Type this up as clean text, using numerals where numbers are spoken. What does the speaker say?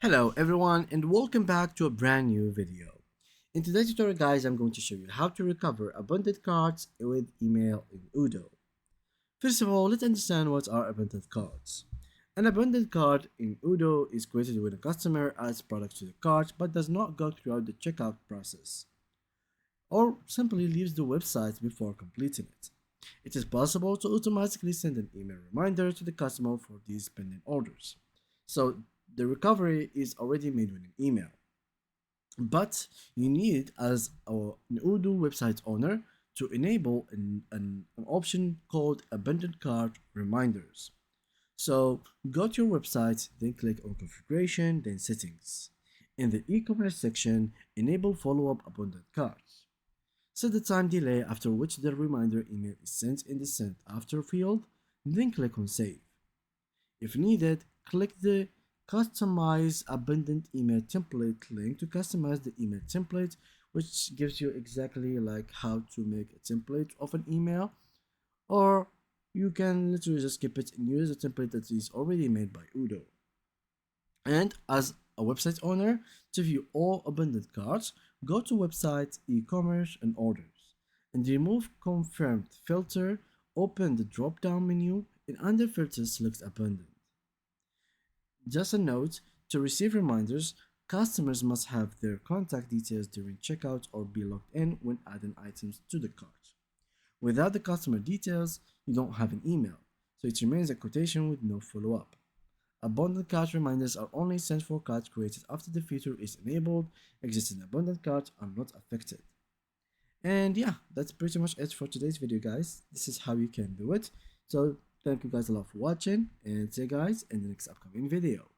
Hello everyone and welcome back to a brand new video. In today's tutorial guys, I'm going to show you how to recover abandoned carts with email in Odoo. First of all, let's understand what are abandoned carts. An abandoned cart in Odoo is created when a customer adds products to the cart but does not go throughout the checkout process or simply leaves the website before completing it. It is possible to automatically send an email reminder to the customer for these pending orders. So the recovery is already made with an email. But you need, as an Odoo website owner, to enable an option called abandoned cart reminders. So go to your website, then click on configuration, then settings. In the e-commerce section, enable follow-up abandoned carts. Set the time delay after which the reminder email is sent in the sent after field, then click on save. If needed, click the customize abundant email template link to customize the email template, which gives you exactly like how to make a template of an email, or you can literally just skip it and use a template that is already made by Odoo. And as a website owner, to view all abundant carts, go to website, e-commerce and orders, and remove confirmed filter, open the drop down menu, and under filters select abundant. Just a note, to receive reminders, customers must have their contact details during checkout or be logged in when adding items to the cart. Without the customer details, you don't have an email, so it remains a quotation with no follow-up. Abundant cart reminders are only sent for carts created after the feature is enabled. Existing abundant carts are not affected. And yeah, that's pretty much it for today's video guys. This is how you can do it. So thank you guys a lot for watching and see you guys in the next upcoming video.